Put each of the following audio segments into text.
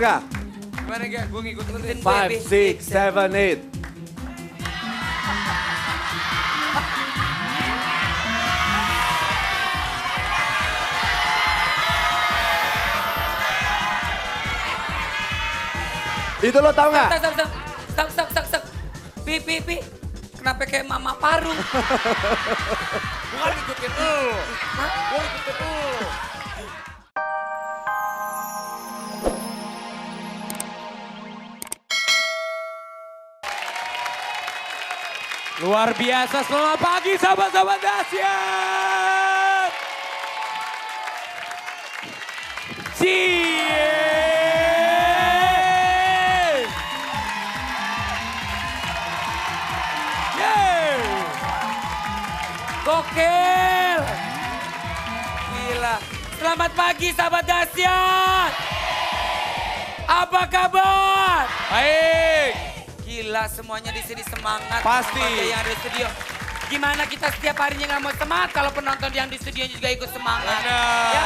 nggak? Gimana gak? Gue ngikut lu deh. 5, 6, 7, 8. Itu lo tau nggak? Stop. Pi. Kenapa kayak mama paru? Bukan ngikutin lu. Gue ngikutin lu. Luar biasa, selamat pagi sahabat-sahabat dahsyat. Cie. Gokil. Gila. Selamat pagi sahabat dahsyat. Apa kabar? Baik. Gila semuanya di sini semangat. Pasti. Sebagai yang ada di studio. Gimana kita setiap harinya nggak mau semangat kalau penonton yang di studio juga ikut semangat. Benar. Ya,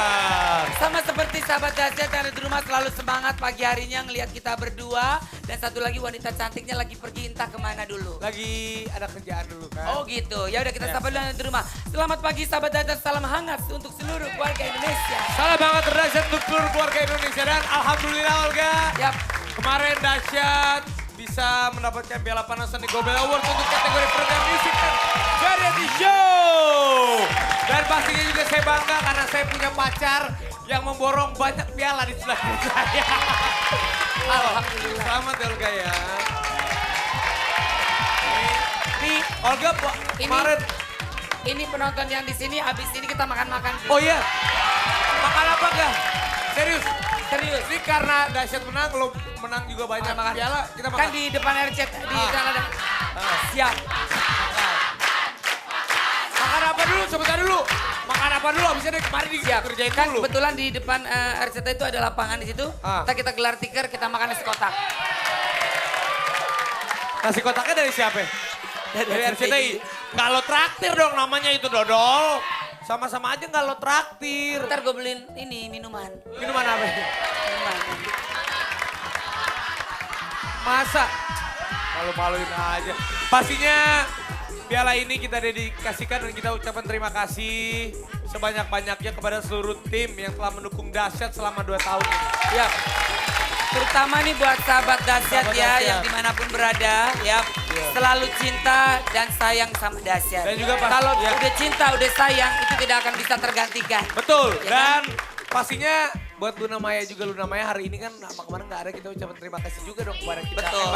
sama seperti sahabat dahsyat yang ada di rumah selalu semangat pagi harinya ngelihat kita berdua. Dan satu lagi wanita cantiknya lagi pergi entah kemana dulu. Lagi ada kerjaan dulu kan. Oh gitu, ya udah kita sapa dulu yang ada di rumah. Selamat pagi sahabat dahsyat, salam hangat untuk seluruh keluarga Indonesia. Salam banget terdahsyat untuk seluruh keluarga Indonesia. Dan alhamdulillah Olga. Yap. Kemarin dahsyat bisa mendapatkan Piala Panasan di Gobel Award untuk kategori program musik dan variety show. Dan pastinya juga saya bangga karena saya punya pacar yang memborong banyak piala di sebelah kiri saya. Alhamdulillah. Selamat ya Olga ya. Nih, Olga kemarin. ini penonton yang di sini habis ini kita makan-makan. Oh iya. Makan apa gak? Serius? Serius. Ini karena dahsyat menang, lo menang juga banyak Makan. piala, kita makan. Kan di depan RCT di sana ada. Siap. Makan apa dulu? Sebentar dulu. Makan apa dulu? Abisnya dari kemarin dikerjain Kan dulu. kebetulan di depan RCT itu ada lapangan di situ. Kita gelar tikar, kita makan nasi kotak. Nasi kotaknya dari siapa? Dari RCTI. RCTI. Nggak lo traktir dong namanya itu Dodol. Sama-sama aja nggak lo traktir. Ntar gue beliin ini minuman. Minuman apa? Minuman. Masa? Malu-maluin aja. Pastinya piala ini kita dedikasikan dan kita ucapkan terima kasih sebanyak-banyaknya kepada seluruh tim yang telah mendukung dahsyat selama 2 tahun ini. Ya. Terutama nih buat sahabat dahsyat Sahabat ya dahsyat. yang dimanapun berada ya. Selalu cinta dan sayang sama dahsyat. Dan juga kalau ya. udah cinta, udah sayang itu tidak akan bisa tergantikan. Betul. Ya Dan pastinya buat Luna Maya juga. Luna Maya hari ini kan kemarin nggak ada, kita ucapkan terima kasih juga dong kepada kita. Betul.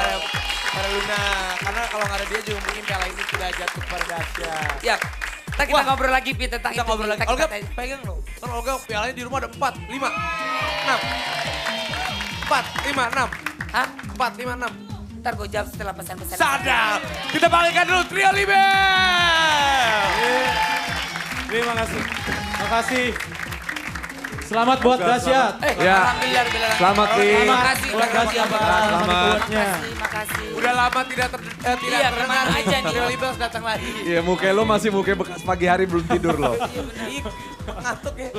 Kepada Luna. Karena kalau nggak ada dia juga mungkin piala ini tidak jatuh kepada dahsyat. Ya. Kita Wah. ngobrol lagi Pi tentang Kita itu. ngobrol lagi. Kita Olga katain. pegang dong. Kan Olga pialanya di rumah ada 4, 5, 6. 4, 5, 6. Hah? 4, 5, 6. Ntar gue jawab setelah pesan-pesan. Sadar. Kita balikkan dulu Trio Libel. Terima kasih. Makasih. Selamat buat dahsyat. Ya. Alhamdulillah. Selamat Ki. Terima kasih. Buat dahsyat. Selamat. Makasih. Udah lama tidak Iya, terdengar. kemana aja nih. Trio Libel datang lagi. Iya muka lo masih muka bekas pagi hari belum tidur lo. Ih, ngantuk ya.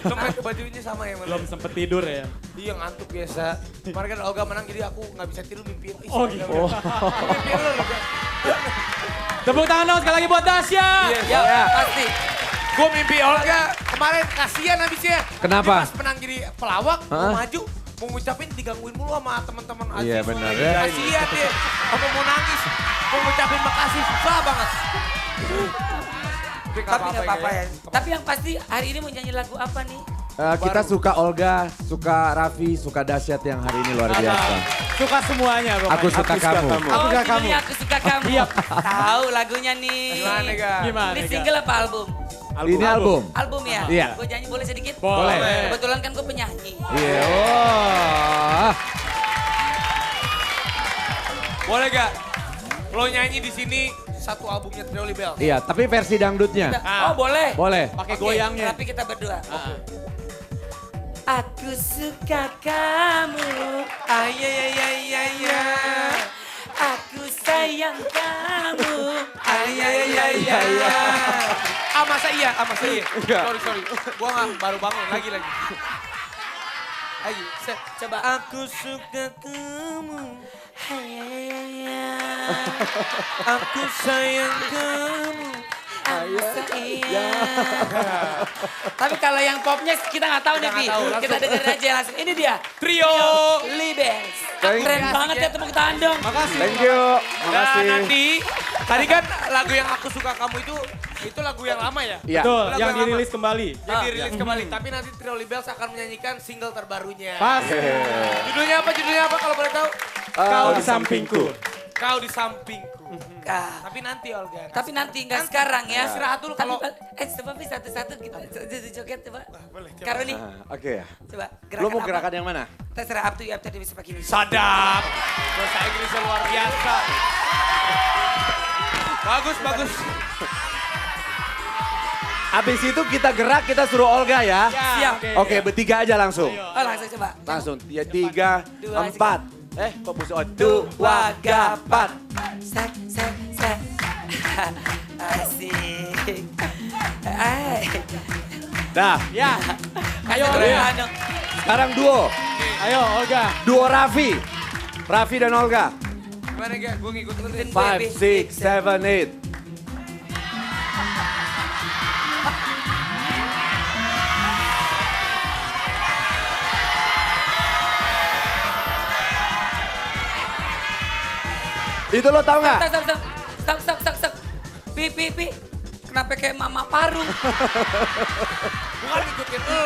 Dompet bajunya sama ya. Belum sempet tidur ya. Iya ngantuk biasa. Kemarin kan Olga menang jadi aku nggak bisa tidur mimpi. Oh, gitu. Mimpi lo. Tepuk tangan dong sekali lagi buat dahsyat. Iya, Ya, pasti. gue mimpi Olga kemarin kasihan habisnya. Kenapa? Dia pas menang jadi pelawak, Hah? mau maju, mau ngucapin digangguin mulu sama teman-teman Aziz. Iya, benar, ya. Kasihan dia, sampai mau nangis, mau ngucapin makasih, susah banget. Tapi nggak apa-apa ya. Tapi Tapi yang pasti hari ini mau nyanyi lagu apa nih? Kita suka Olga, suka Raffi, suka dahsyat yang hari ini luar biasa. Suka semuanya pokoknya. Aku suka kamu. Aku suka kamu. judulnya Aku Suka Kamu. Iya. Tahu lagunya nih. Gimana Ga? Gimana? Ini Ga? single apa album? Ini album. Album ya? Iya. Gue nyanyi boleh sedikit? Boleh. Kebetulan kan gue penyanyi. Iya. Oh. boleh gak? Lo nyanyi di sini satu albumnya Trio Libel. Iya, tapi versi dangdutnya. Oh boleh? Boleh. Pakai Oke, goyangnya. Tapi kita berdua. Ah. Aku suka kamu. Ayayayayaya. Aku sayang kamu. Ayayayayaya. Masa iya? Masa iya? Enggak. Sorry. Gua baru bangun lagi. Ayo, Coba. Aku suka kamu, Hayaya. aku sayang kamu. Tapi kalau yang popnya kita nggak tahu nih, Kita Pi. nggak tahu, langsung. Kita dengerin aja langsung. Ini dia. Trio. Libes. Thank Keren you. banget ya, tepuk tangan dong. Makasih. Thank you. Dan Makasih. nanti, tadi kan lagu yang aku suka kamu itu lagu yang lama ya? Iya. Betul, Lagu yang lama. dirilis kembali. Yang dirilis kembali. Tapi nanti Trio Libels akan menyanyikan single terbarunya. Pas. Judulnya apa kalau boleh tahu? Kau di sampingku. Kau di sampingku. Ah. Tapi nanti Olga. Tapi nanti nggak sekarang ya. Istirahat dulu kalau- Coba Pi satu-satu kita joget coba. boleh, coba. Karoni, Oke ya. coba. Lo mau apa? gerakan yang mana? Terserah up to you, tadi bisa pakai ini. Sadap. Bahasa Inggrisnya luar biasa. Bagus, bagus. Abis itu kita gerak, kita suruh Olga ya. Siap. Oke, bertiga aja langsung. Oh langsung coba. Langsung. Ya, 3, Dua, 4. Kok busuk? 2, 3, 4. Set. Asik. Ay. Dah. Ya. Ayo, Keren. dong. Sekarang duo. Ayo Olga. Duo Raffi. Raffi dan Olga. Gimana Ga? Gue ngikutin. 5, 6, 7, 8. Itu lo tau nggak? Stop. Pi. Kenapa kayak mama parung? Bukan ngikutin lu.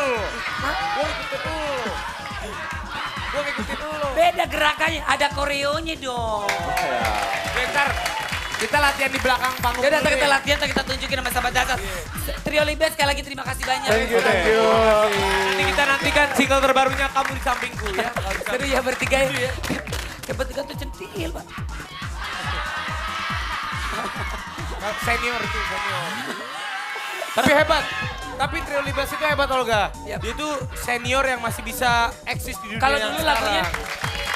Gue ngikutin lu. Beda gerakannya, ada koreonya dong. Bentar. Kita latihan di belakang panggung. Yaudah, dulu kita deh. latihan, kita tunjukin sama sahabat dasar. Trio Libes sekali lagi terima kasih banyak. Thank you. Nanti kita nantikan single terbarunya Kamu di Sampingku ya. Seru ya bertiga ya. Bertiga tuh centil, Pak. Senior itu, senior. Tapi hebat. Tapi Trio Libes itu hebat Olga. Yap. Dia itu senior yang masih bisa eksis di dunia Kalau yang dulu sekarang. lagunya,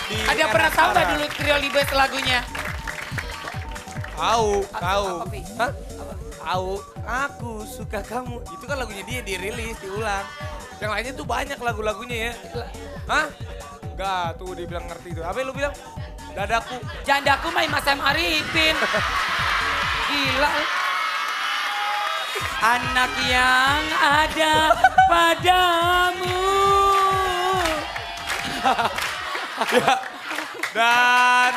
Di ada era pernah tahu nggak sekarang. dulu Trio Libes lagunya? Tahu. Apa, Pi? Hah? Tahu. Aku suka kamu. Itu kan lagunya dia dirilis, diulang. Yang lainnya tuh banyak lagu-lagunya ya. Hah? Enggak, tuh dia bilang ngerti tuh. Apa yang lu bilang? Dadaku. Jandaku main Mas M. Arifin. Gila. Anak yang ada padamu. Dan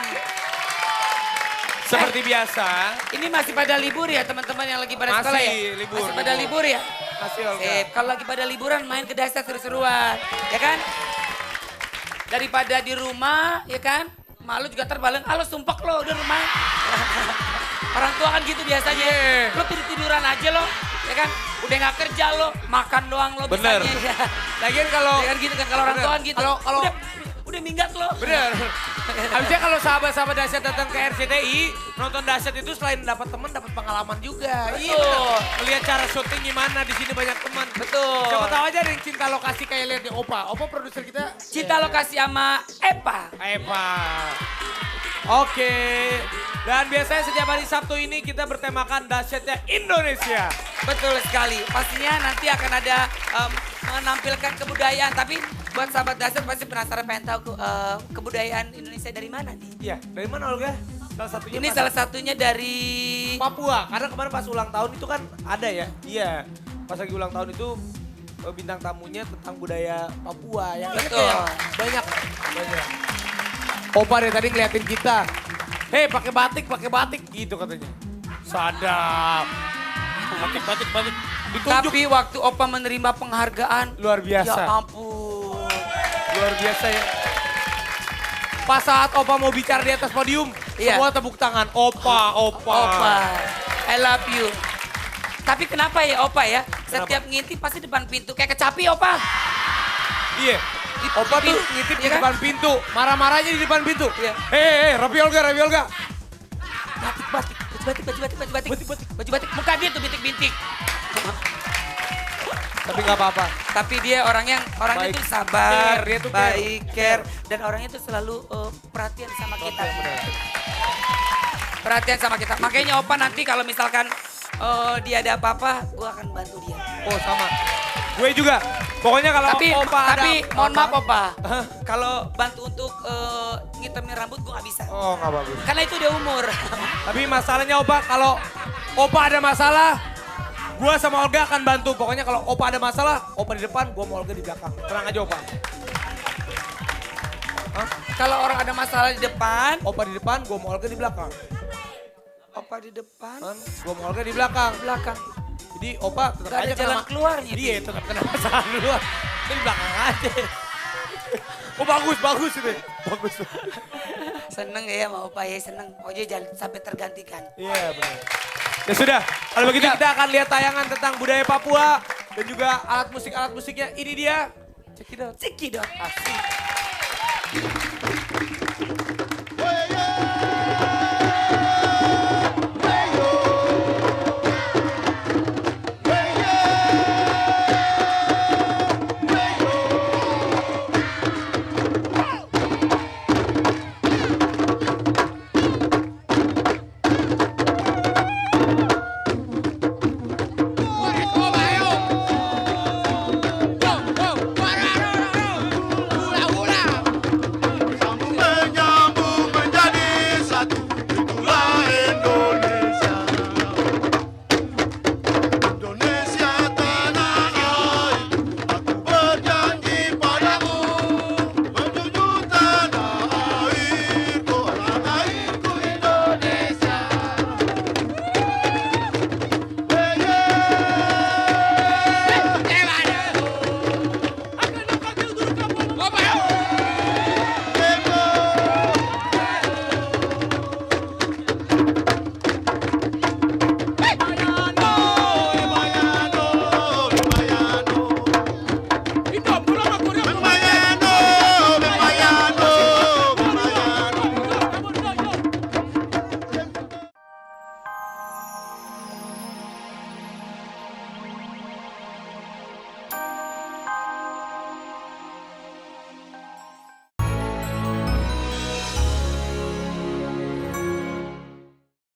seperti biasa, Ini masih pada libur ya teman-teman yang lagi pada Masih sekolah ya? libur, Masih pada libur ya? masih Olga. Sip, kalau lagi pada liburan main ke desa seru-seruan, ya kan? Daripada di rumah, ya kan? Malu juga terbalik, alo sumpek lo udah rumah. Orang tua kan gitu biasanya. Iya. Lo tidur-tiduran aja lo, ya kan? Udah gak kerja lo, makan doang lo Bener. bisanya. Ya. Lagian kalau Ya kan gitu kan, kalau orang Bener. tua kan gitu. Kalau Udah minggat lo. bener. Habisnya kalau sahabat-sahabat dahsyat datang ke RCTI, nonton dahsyat itu selain dapat teman, dapat pengalaman juga. Iya. Betul. bener. Ngeliat cara syuting gimana, di sini banyak teman. Betul. Siapa tahu aja ada yang cinta lokasi kayak lihat di Opa. Opa produser kita. Cinta lokasi sama Epa. Eva. Oke. Dan biasanya setiap hari Sabtu ini kita bertemakan dahsyatnya Indonesia. Betul sekali. Pastinya nanti akan ada menampilkan kebudayaan. Tapi buat sahabat dasar pasti penasaran pengen tahu kebudayaan Indonesia dari mana nih? Iya, dari mana Olga? Salah satunya Ini pas- salah satunya dari Papua. Karena kemarin pas ulang tahun itu kan ada ya. Iya. Pas lagi ulang tahun itu bintang tamunya tentang budaya Papua yang ingat Betul. ya? Banyak. Opa dari tadi ngeliatin kita. Hei, pakai batik gitu katanya. Sadap. Batik. Ditunjuk. Tapi waktu Opa menerima penghargaan, Luar biasa. ya ampun. Luar biasa ya. Pas saat Opa mau bicara di atas podium, Iya. semua tepuk tangan. Opa. Opa, I love you. Tapi kenapa ya Opa ya? Setiap ngintip pasti depan pintu. Kayak kecapi Opa. Iya. Opa tuh ngintip di Iya kan? depan pintu. Marah-marahnya di depan pintu. Iya. Hei, Rapi Olga. Batik. Baju batik. Muka dia tuh bintik-bintik. Tapi nggak apa-apa. Tapi dia orangnya Baik. tuh sabar, Care, dia tuh baik, care. Dan orangnya tuh selalu perhatian sama kita. Perhatian sama kita. Makanya Opa nanti kalau misalkan dia ada apa-apa, gue akan bantu dia. Oh sama. Gue juga. Pokoknya kalau Opa ada... Tapi mohon maaf Opa. Kalau bantu untuk ngitemin rambut gue gak bisa. Oh nggak bagus. Karena itu udah umur. Tapi masalahnya Opa, kalau Opa ada masalah, gua sama Olga akan bantu. Pokoknya kalau Opa ada masalah, Opa di depan, gua mau Olga di belakang. Tenang aja Opa. Kalau orang ada masalah di depan, Opa di depan, gua mau Olga di belakang. Opa di depan, Gua mau Olga di belakang. belakang. Jadi Opa tetap Gak ada aja jalan kena keluarnya. Iya, tetap kena masalah duluan. Dia di belakang aja. Oh bagus, bagus ini. Bagus. Seneng ya sama Opa ya, seneng. Pokoknya jangan sampai tergantikan. Iya benar. Ya sudah, kalau begitu kita akan lihat tayangan tentang budaya Papua dan juga alat musiknya. Ini dia. Cekidot. Cekidot. Asik.